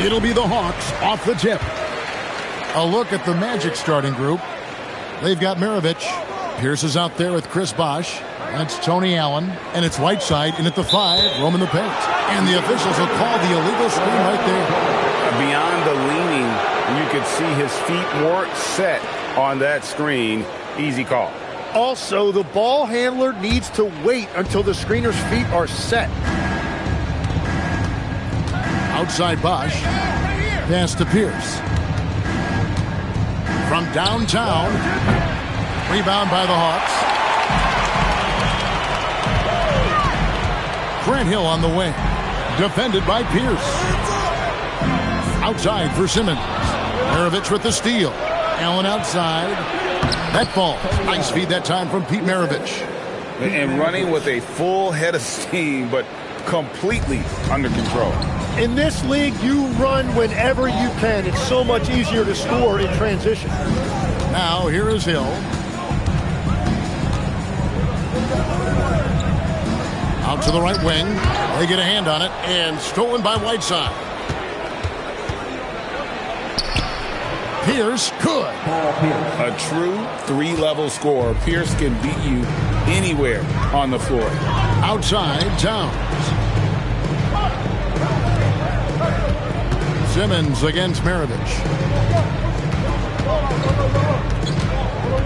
It'll be the Hawks off the tip. A look at the Magic starting group. They've got Maravich. Pierce is out there with Chris Bosh. That's Tony Allen. And it's Whiteside in at the 5, roaming the paint. And the officials will call the illegal screen right there. Beyond the leaning, you could see his feet weren't set on that screen. Easy call. Also, the ball handler needs to wait until the screener's feet are set. Outside Bosh. Pass to Pierce. From downtown. Rebound by the Hawks. Grant Hill on the wing. Defended by Pierce. Outside for Simmons. Maravich with the steal. Allen outside. That ball. Nice feed that time from Pete Maravich. And running with a full head of steam, but completely under control. In this league, you run whenever you can. It's so much easier to score in transition. Now, here is Hill. Out to the right wing. They get a hand on it, and stolen by Whiteside. Pierce good. A true three-level scorer. Pierce can beat you anywhere on the floor. Outside, Towns. Simmons against Maravich.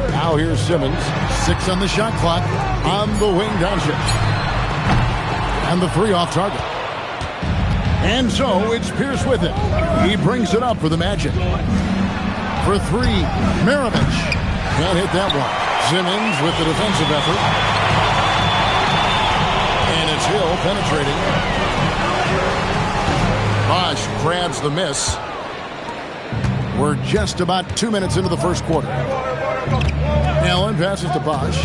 Now here's Simmons. 6 on the shot clock. On the wing, Doncic. And the 3 off target. And so it's Pierce with it. He brings it up for the Magic. For 3, Maravich. Can't hit that one. Simmons with the defensive effort. And it's Hill penetrating. Bosh grabs the miss. We're just about 2 minutes into the first quarter. Allen passes to Bosh.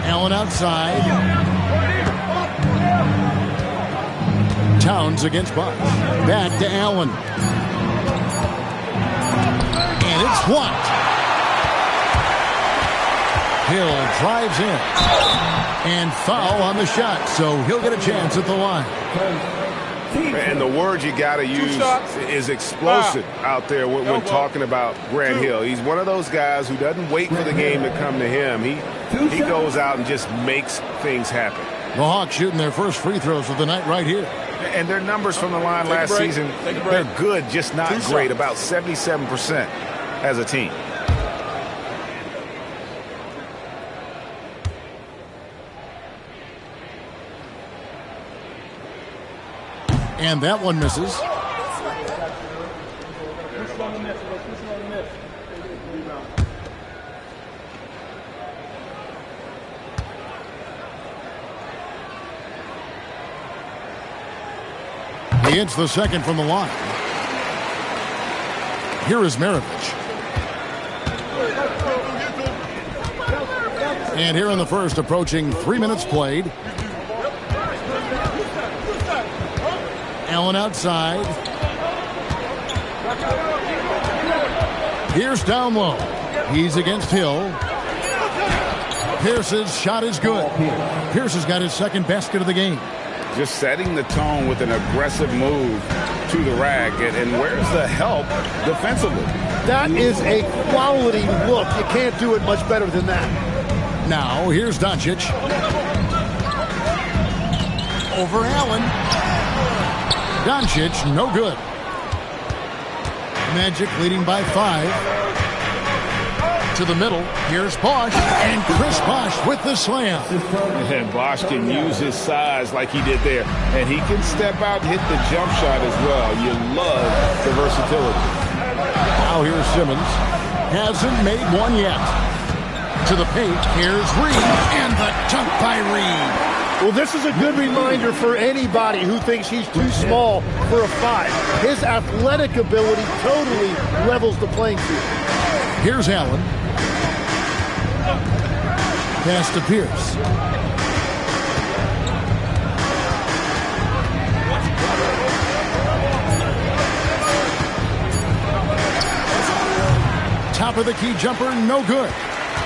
Allen outside. Towns against Bosh. Back to Allen. And it's White. Hill drives in. And foul on the shot, so he'll get a chance at the line. And the word you got to use is explosive out there when talking about Grant Hill. He's one of those guys who doesn't wait for the game to come to him. He goes out and just makes things happen. The Hawks shooting their first free throws of the night right here. And their numbers from the line last season, they're good, just not great, about 77% as a team. And that one misses. He hits the second from the line. Here is Maravich. And here in the first, approaching 3 minutes played. Allen outside. Pierce down low. He's against Hill. Pierce's shot is good. Pierce has got his second basket of the game. Just setting the tone with an aggressive move to the rack. And where's the help defensively? That is a quality look. You can't do it much better than that. Now, here's Doncic. Over Allen. Doncic, no good. Magic leading by 5. To the middle. Here's Bosh. And Chris Bosh with the slam. And Bosh can use his size like he did there. And he can step out and hit the jump shot as well. You love the versatility. Now here's Simmons. Hasn't made one yet. To the paint. Here's Reed. And the dunk by Reed. Well, this is a good reminder for anybody who thinks he's too small for a 5. His athletic ability totally levels the playing field. Here's Allen. Pass to Pierce. Top of the key jumper, no good.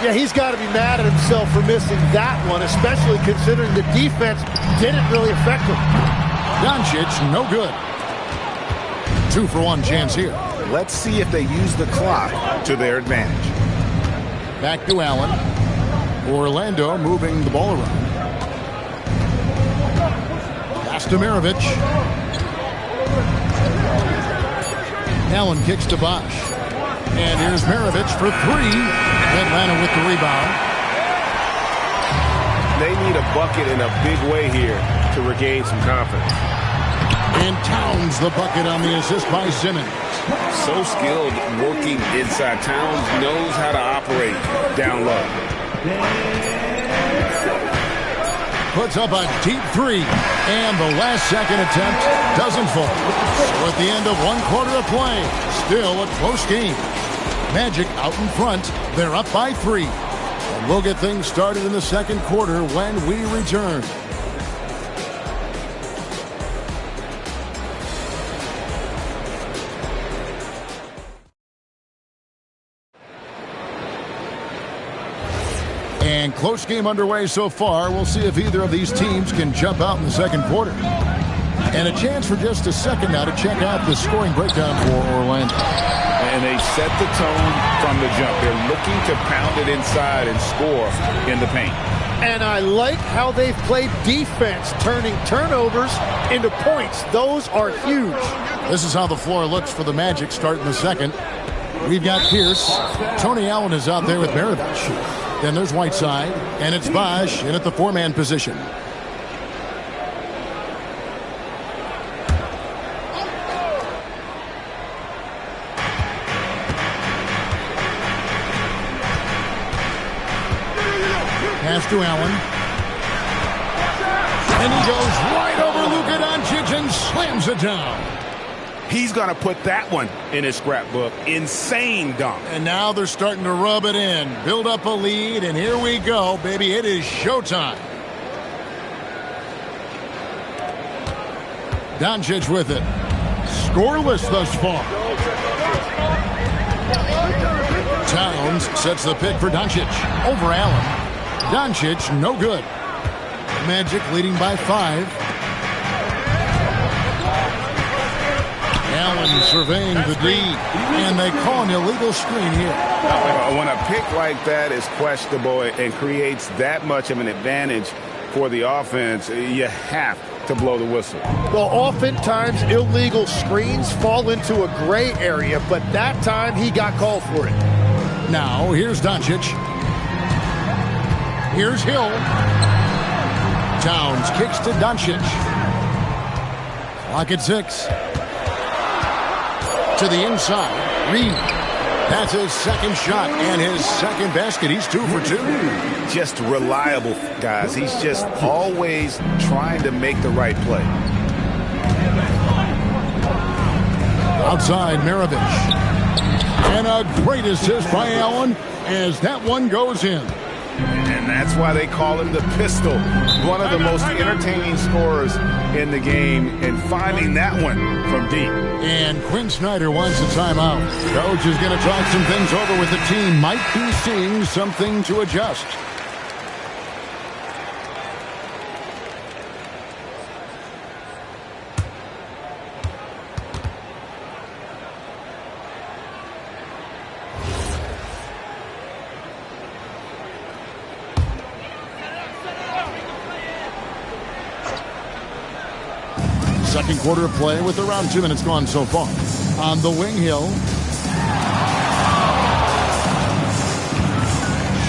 Yeah, he's got to be mad at himself for missing that one, especially considering the defense didn't really affect him. Doncic, no good. 2-for-1 chance here. Let's see if they use the clock to their advantage. Back to Allen. Orlando moving the ball around. Pass to Maravich. Allen kicks to Bosh. And here's Maravich for three. Atlanta with the rebound. They need a bucket in a big way here to regain some confidence. And Towns the bucket on the assist by Simmons. So skilled working inside. Towns knows how to operate down low. Puts up a deep three. And the last second attempt doesn't fall. So at the end of one quarter of play, still a close game. Magic out in front. They're up by 3. And we'll get things started in the second quarter when we return. And close game underway so far. We'll see if either of these teams can jump out in the second quarter. And a chance for just a second now to check out the scoring breakdown for Orlando. And they set the tone from the jump. They're looking to pound it inside and score in the paint. And I like how they've played defense, turning turnovers into points. Those are huge. This is how the floor looks for the Magic starting the second. We've got Pierce. Tony Allen is out there with Maravich. Then there's Whiteside, and it's Bosh in at the 4-man position. Pass to Allen. And he goes right over Luka Doncic and slams it down. He's going to put that one in his scrapbook. Insane dunk. And now they're starting to rub it in. Build up a lead, and here we go, baby. It is showtime. Doncic with it. Scoreless thus far. Towns sets the pick for Doncic. Over Allen. Doncic, no good. Magic leading by 5. Allen surveying the D, and they call an illegal screen here. When a pick like that is questionable and creates that much of an advantage for the offense, you have to blow the whistle. Well, oftentimes illegal screens fall into a gray area, but that time he got called for it. Now, here's Doncic. Here's Hill. Towns kicks to Doncic. Clock at 6. To the inside. Reed. That's his second shot and his second basket. He's 2 for 2. Just reliable, guys. He's just always trying to make the right play. Outside, Maravich. And a great assist by Allen as that one goes in. And that's why they call him the pistol. One of the most entertaining scorers in the game, and finding that one from deep. And Quinn Snyder wants a timeout. Coach is going to talk some things over with the team. Might be seeing something to adjust. Second quarter of play with around 2 minutes gone so far. On the wing, Hill.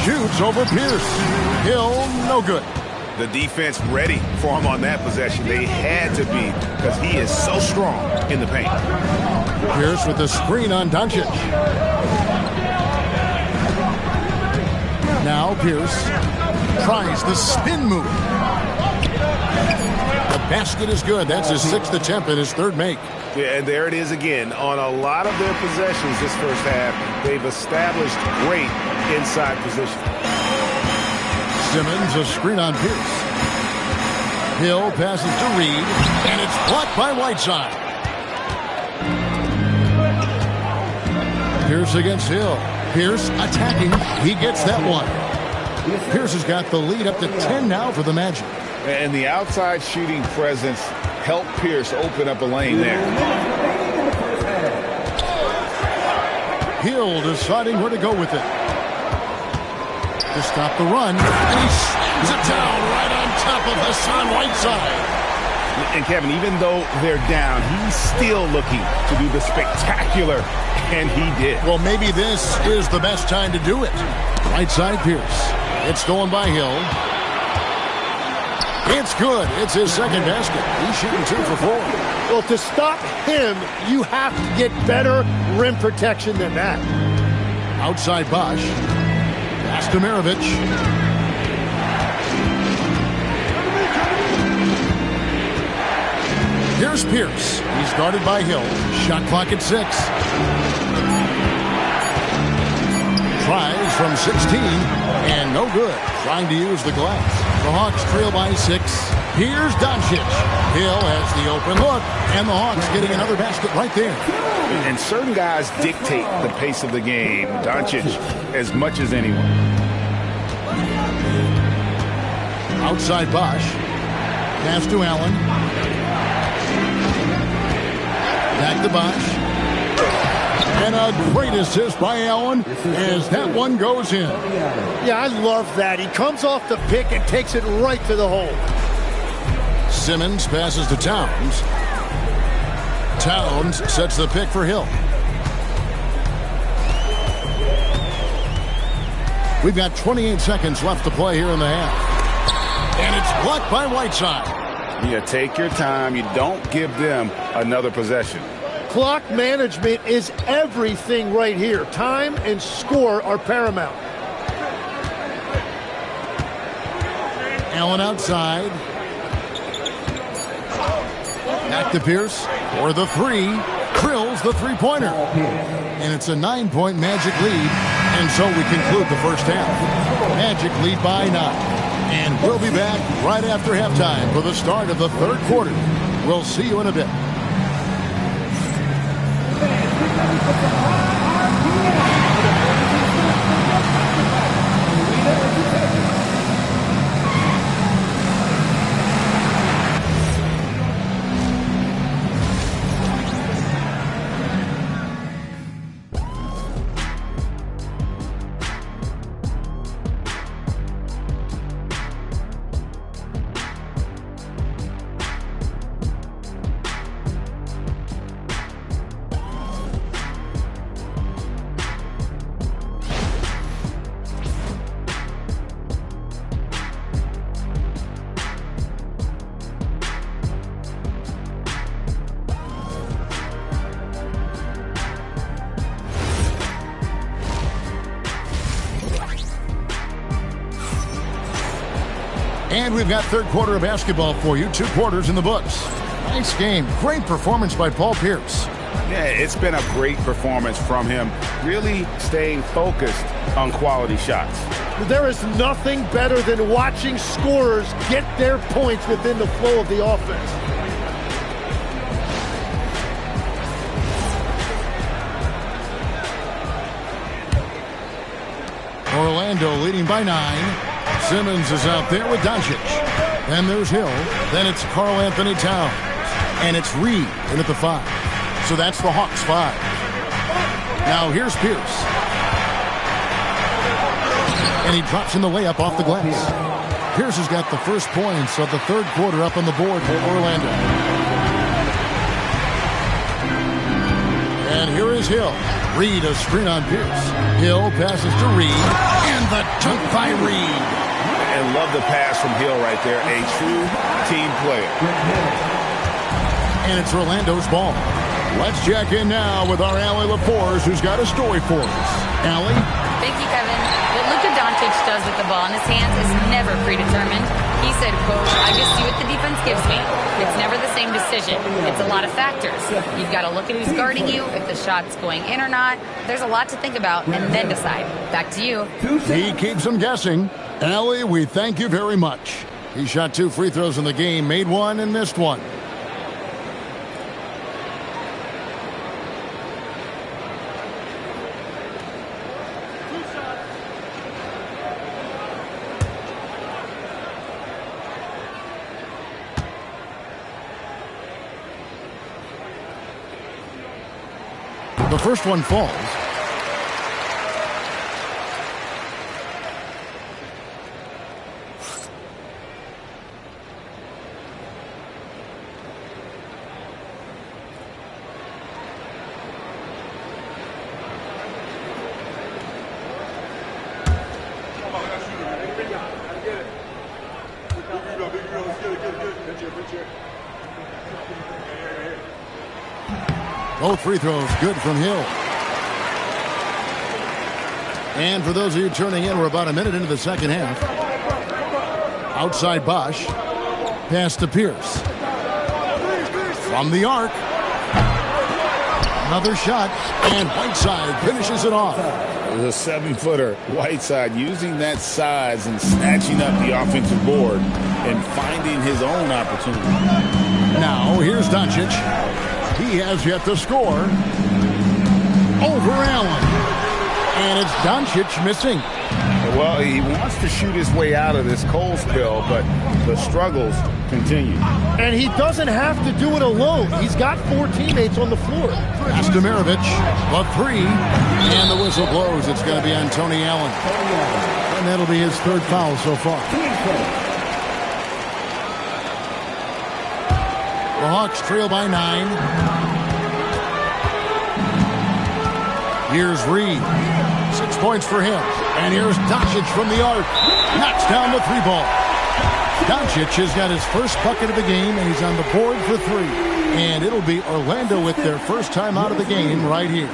Shoots over Pierce. Hill, no good. The defense ready for him on that possession. They had to be, because he is so strong in the paint. Pierce with the screen on Doncic. Now Pierce tries the spin move. The basket is good. That's his 6th attempt and his 3rd make. Yeah, and there it is again. On a lot of their possessions this first half, they've established great inside position. Simmons, a screen on Pierce. Hill passes to Reed, and it's blocked by Whiteside. Pierce against Hill. Pierce attacking. He gets that one. Pierce has got the lead up to 10 now for the Magic. And the outside shooting presence help Pierce open up a lane there. Hill deciding where to go with it. To stop the run, and he slams it down right on top of Hassan Whiteside. And Kevin, even though they're down, he's still looking to do the spectacular, and he did. Well, maybe this is the best time to do it. Right side Pierce. It's stolen by Hill. It's good. It's his second basket. He's shooting 2 for 4. Well, to stop him, you have to get better rim protection than that. Outside Bosch. Pass to Maravich. Here's Pierce. He's guarded by Hill. Shot clock at 6. Tries from 16, and no good. Trying to use the glass. The Hawks trail by 6. Here's Doncic. Hill has the open look, and the Hawks getting another basket right there. And certain guys dictate the pace of the game. Doncic as much as anyone. Outside Bosch. Pass to Allen. Back to Bosch. And a great assist by Allen as that one goes in. Yeah, I love that. He comes off the pick and takes it right to the hole. Simmons passes to Towns. Towns sets the pick for Hill. We've got 28 seconds left to play here in the half. And it's blocked by Whiteside. Yeah, take your time. You don't give them another possession. Clock management is everything right here. Time and score are paramount. Allen outside. Back to Pierce for the 3. Drills the three-pointer. And it's a 9-point Magic lead. And so we conclude the first half. Magic lead by 9. And we'll be back right after halftime for the start of the third quarter. We'll see you in a bit. And we've got third quarter of basketball for you. 2 quarters in the books. Nice game. Great performance by Paul Pierce. Yeah, it's been a great performance from him. Really staying focused on quality shots. There is nothing better than watching scorers get their points within the flow of the offense. Orlando leading by 9. Simmons is out there with Doncic. Then there's Hill. Then it's Karl Anthony Towns. And it's Reed in at the 5. So that's the Hawks 5. Now here's Pierce. And he drops in the layup off the glass. Pierce has got the first points of the third quarter up on the board for Orlando. And here is Hill. Reed a screen on Pierce. Hill passes to Reed. And the dunk by Reed. And love the pass from Hill right there. A true team player. And it's Orlando's ball. Let's check in now with our Allie LaForce, who's got a story for us. Allie? Thank you, Kevin. What Luka Doncic does with the ball in his hands is never predetermined. He said, quote, I just see what the defense gives me. It's never the same decision. It's a lot of factors. You've got to look at who's guarding you, if the shot's going in or not. There's a lot to think about and then decide. Back to you. He keeps them guessing. Allie, we thank you very much. He shot 2 free throws in the game, made 1 and missed 1. The first one falls. Both free throws good from Hill. And for those of you turning in, we're about a minute into the second half. Outside Bosch. Pass to Pierce. From the arc. Another shot. And Whiteside finishes it off. It was a 7-footer. Whiteside using that size and snatching up the offensive board and finding his own opportunity. Now here's Doncic. He has yet to score. Over Allen. And it's Doncic missing. Well, he wants to shoot his way out of this cold spell, but the struggles continue. And he doesn't have to do it alone. He's got 4 teammates on the floor. Pass to Maravich. A 3. And the whistle blows. It's going to be on Tony Allen. And that'll be his 3rd foul so far. The Hawks trail by 9. Here's Reed. 6 points for him. And here's Doncic from the arc. Knocks down the 3-ball. Doncic has got his first bucket of the game, and he's on the board for 3. And it'll be Orlando with their first time out of the game right here.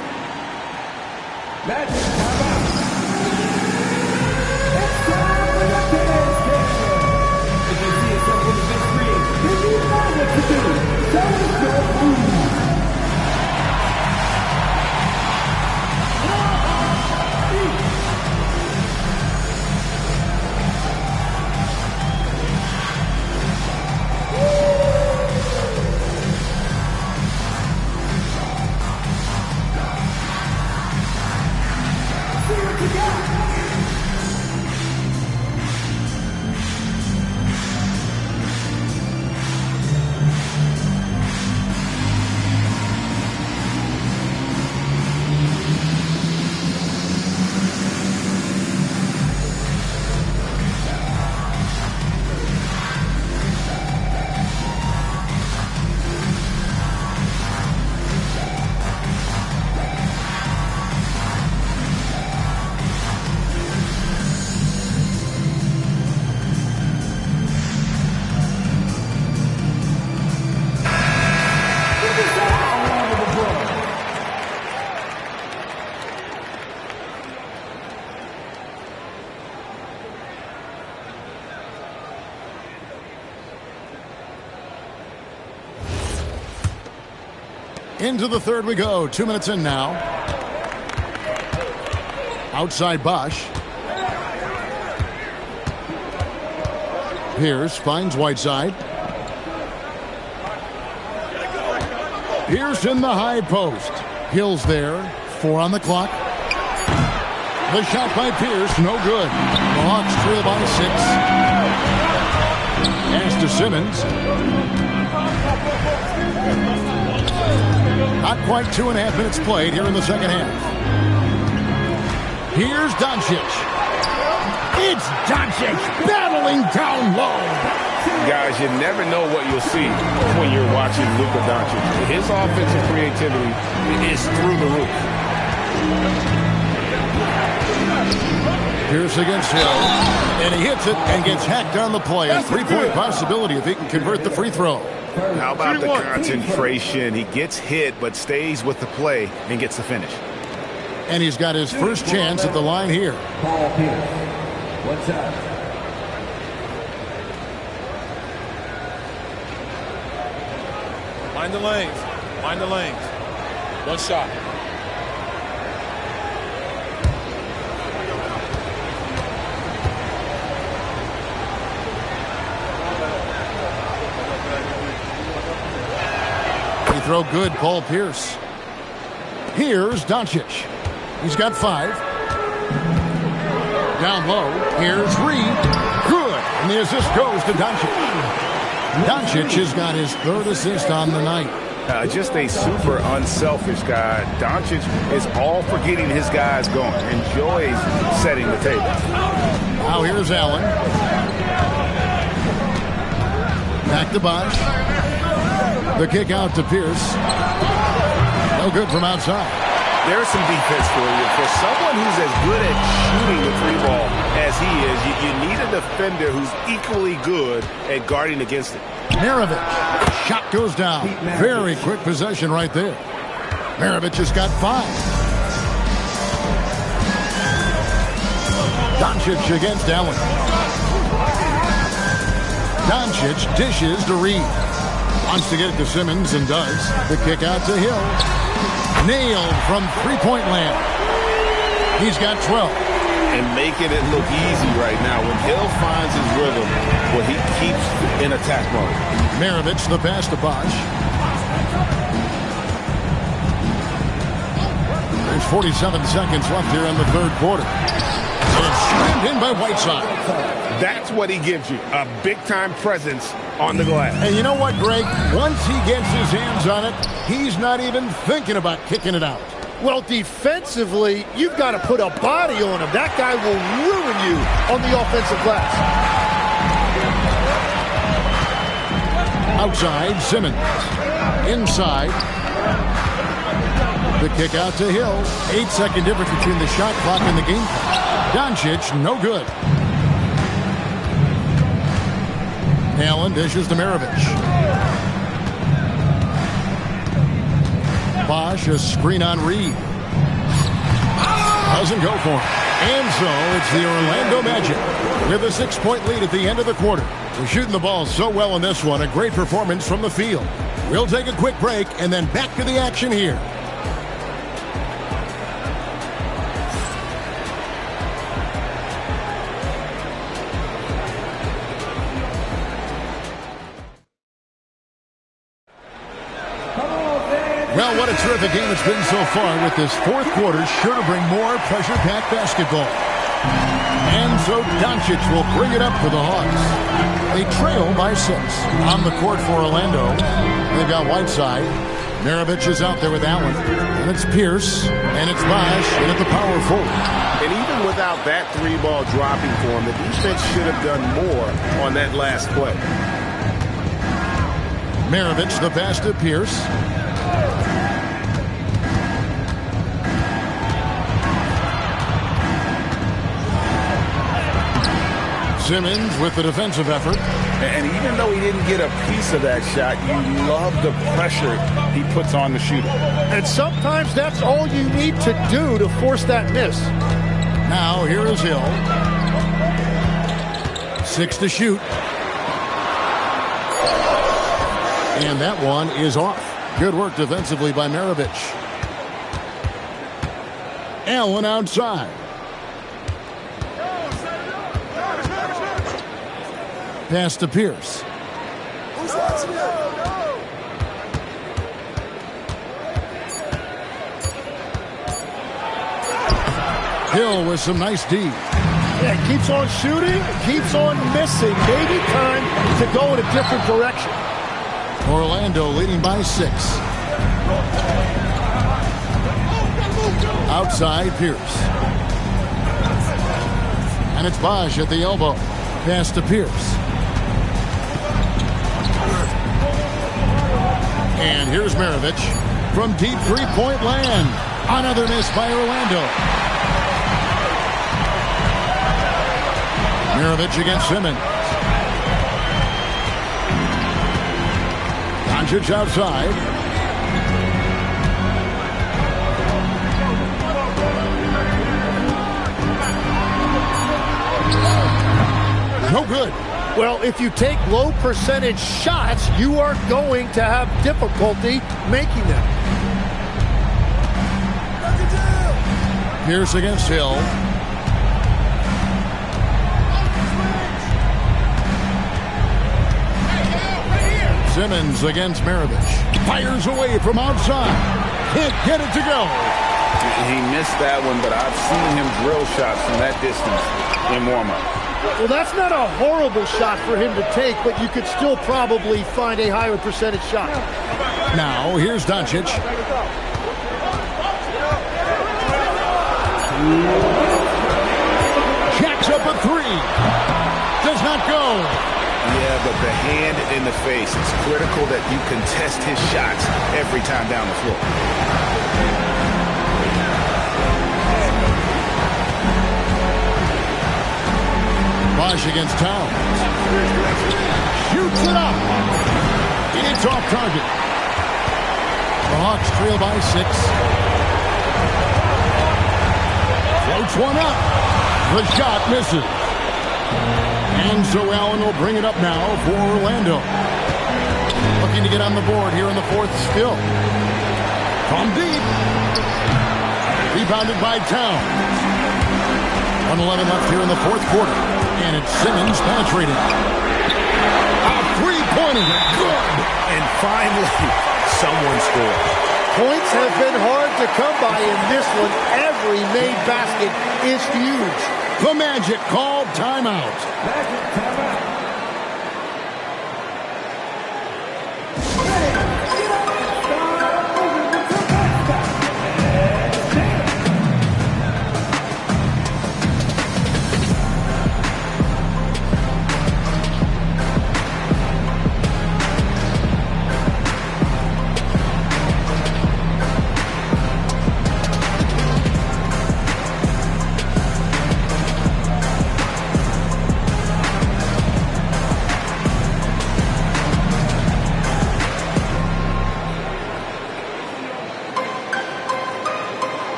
Into the third we go. 2 minutes in now. Outside Bosch. Pierce finds Whiteside. Pierce in the high post. Hill's there. 4 on the clock. The shot by Pierce, no good. The Hawks trail by 6. Pass to Simmons. Not quite 2.5 minutes played here in the second half. Here's Doncic. It's Doncic battling down low. Guys, you never know what you'll see when you're watching Luka Doncic. His offensive creativity is through the roof. Pierce against Hill. And he hits it and gets hacked on the play. A 3-point possibility if he can convert the free throw. How about the concentration? He gets hit but stays with the play and gets the finish. And he's got his first chance at the line here. Paul Pierce. What's up? Mind the lanes. Mind the lanes. One shot. Throw good, Paul Pierce. Here's Doncic. He's got 5. Down low. Here's Reed. Good. And the assist goes to Doncic. Doncic has got his 3rd assist on the night. Just a super unselfish guy. Doncic is all for getting his guys going. Enjoys setting the table. Now here's Allen. Back to Bosh. The kick out to Pierce. No good from outside. There's some defense for you. For someone who's as good at shooting the three ball as he is, you need a defender who's equally good at guarding against it. Maravich. Shot goes down. Very quick possession right there. Maravich has got 5. Doncic against Allen. Doncic dishes to Reed. Wants to get it to Simmons and does. The kick out to Hill. Nailed from three-point land. He's got 12. And making it look easy right now. When Hill finds his rhythm, well, he keeps in attack mode. Maravich, the pass to Bosh. There's 47 seconds left here in the third quarter. And it's slammed in by Whiteside. That's what he gives you, a big-time presence on the glass. And you know what, Greg? Once he gets his hands on it, he's not even thinking about kicking it out. Well, defensively, you've got to put a body on him. That guy will ruin you on the offensive glass. Outside, Simmons. Inside. The kick out to Hill. 8-second difference between the shot clock and the game clock. Doncic, no good. Allen dishes to Maravich. Bosh, a screen on Reed. Doesn't go for him. And so it's the Orlando Magic with a 6-point lead at the end of the quarter. They're shooting the ball so well in this one. A great performance from the field. We'll take a quick break and then back to the action here. Well, what a terrific game it's been so far, with this fourth quarter sure to bring more pressure-packed basketball. And so Doncic will bring it up for the Hawks. They trail by 6. On the court for Orlando, they've got Whiteside. Maravich is out there with Allen. And it's Pierce. And it's Bosh in at the power forward. And even without that 3-ball dropping for him, the defense should have done more on that last play. Maravich, the pass to Pierce. Simmons with the defensive effort. And even though he didn't get a piece of that shot, you love the pressure he puts on the shooter. And sometimes that's all you need to do to force that miss. Now here is Hill. 6 to shoot. And that one is off. Good work defensively by Maravich. Allen outside. Pass to Pierce. Hill with some nice D. Yeah, keeps on shooting, keeps on missing. Maybe time to go in a different direction. Orlando leading by 6. Outside Pierce. And it's Bosh at the elbow. Pass to Pierce. And here's Maravich from deep three-point land. Another miss by Orlando. Maravich against Simmons. Doncic outside. No good. Well, if you take low percentage shots, you are going to have difficulty making them. Pierce against Hill. Simmons against Maravich. Fires away from outside. Can't get it to go. He missed that one, but I've seen him drill shots from that distance in warm-up. Well, that's not a horrible shot for him to take, but you could still probably find a higher percentage shot. Now, here's Doncic. Jacks up a three. Does not go. Yeah, but the hand in the face. It's critical that you contest his shots every time down the floor. Bosh against Towns. Shoots it up. It's off target. The Hawks trail by 6. Floats one up. The shot misses. And so Allen will bring it up now for Orlando. Looking to get on the board here in the fourth still. From deep. Rebounded by Towns. 1:11 left here in the fourth quarter. And it's Simmons penetrating. A three-pointer. Good. And finally, someone scored. Points have been hard to come by in this one. Every made basket is huge. The Magic called timeout.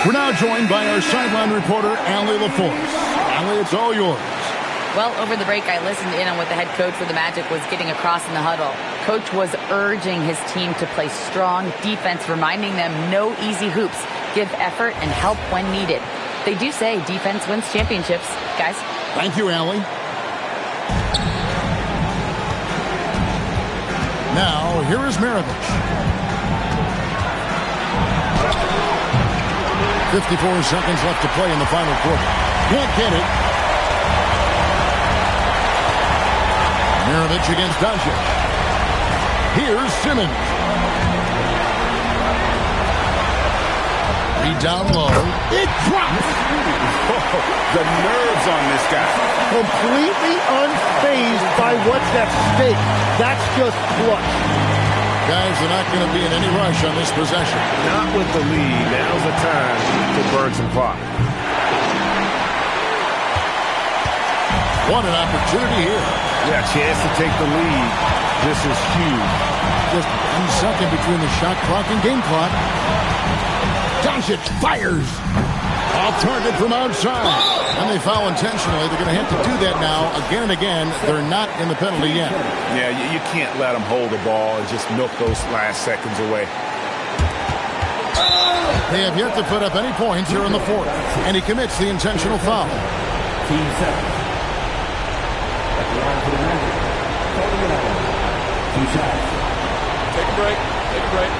We're now joined by our sideline reporter, Allie LaForce. Allie, it's all yours. Well, over the break, I listened in on what the head coach for the Magic was getting across in the huddle. Coach was urging his team to play strong defense, reminding them no easy hoops, give effort, and help when needed. They do say defense wins championships, guys. Thank you, Allie. Now, here is Maravich. 54 seconds left to play in the final quarter. Can't get it. Maravich against Doncic. Here's Simmons. Read down low. It drops. The nerves on this guy. Completely unfazed by what's at stake. That's just clutch. Guys are not going to be in any rush on this possession. Not with the lead. Now's the time to burn some clock. What an opportunity here. Yeah, chance to take the lead. This is huge. Just 1 second between the shot clock and game clock. Doncic fires. Off target from outside. And they foul intentionally. They're going to have to do that now again and again. They're not in the penalty yet. Yeah, you can't let them hold the ball and just milk those last seconds away. They have yet to put up any points here in the fourth. And he commits the intentional foul. Team seconds. At the line for the Magic. 2 shots. Take a break. Take a break.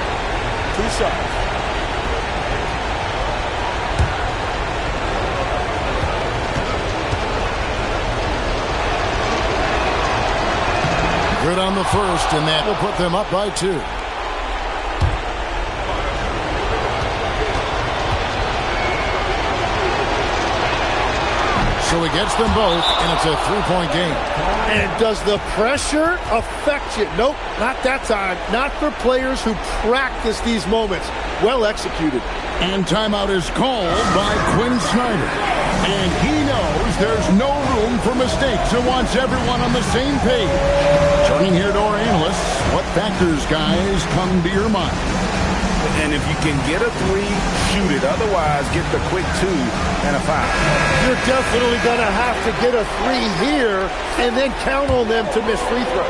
2 shots. Good on the first, and that will put them up by 2. So he gets them both, and it's a 3-point game. And does the pressure affect you? Nope, not that time. Not for players who practice these moments. Well executed. And timeout is called by Quinn Snyder. And he knows there's no room for mistakes and wants everyone on the same page. Turning here to our analysts, what factors, guys, come to your mind? And if you can get a 3, shoot it. Otherwise, get the quick 2 and a foul. You're definitely going to have to get a 3 here and then count on them to miss free throws.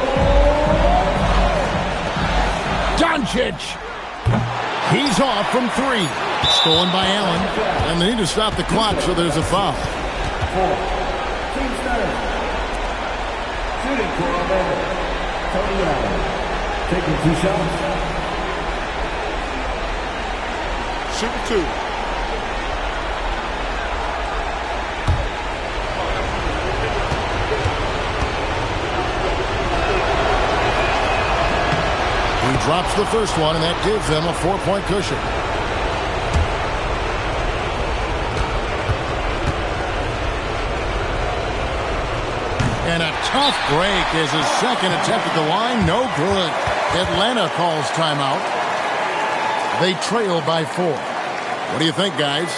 Doncic. He's off from 3. Stolen by Allen. And they need to stop the clock, so there's a foul. Team starter. Shooting for Orlando. Tony Allen. Taking 2 shots. Shooting 2. He drops the first one, and that gives them a 4-point cushion. And a tough break is his second attempt at the line. No good. Atlanta calls timeout. They trail by 4. What do you think, guys?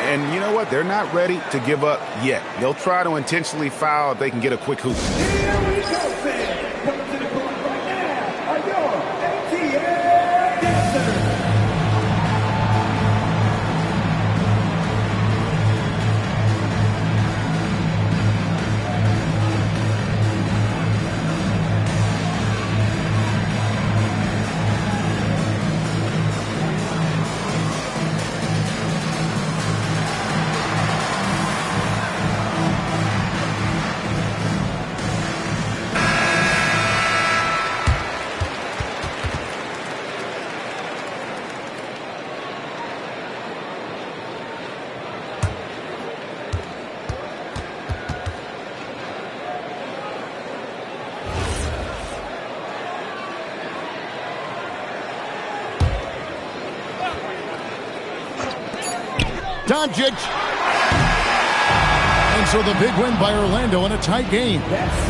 And you know what? They're not ready to give up yet. They'll try to intentionally foul if they can get a quick hoop. Here we go, fans. Coming to the court right now are your ATL dancers. Doncic. And so the big win by Orlando in a tight game.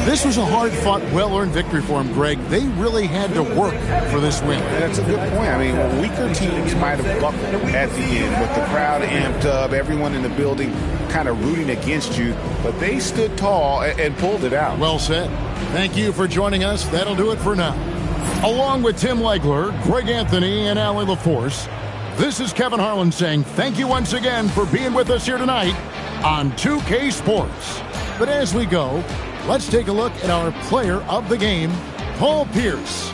This was a hard-fought, well-earned victory for him, Greg. They really had to work for this win. That's a good point. I mean, weaker teams might have buckled at the end with the crowd amped up, everyone in the building kind of rooting against you, but they stood tall and pulled it out. Well said. Thank you for joining us. That'll do it for now. Along with Tim Legler, Greg Anthony, and Allie LaForce, this is Kevin Harlan saying thank you once again for being with us here tonight on 2K Sports. But as we go, let's take a look at our player of the game, Paul Pierce.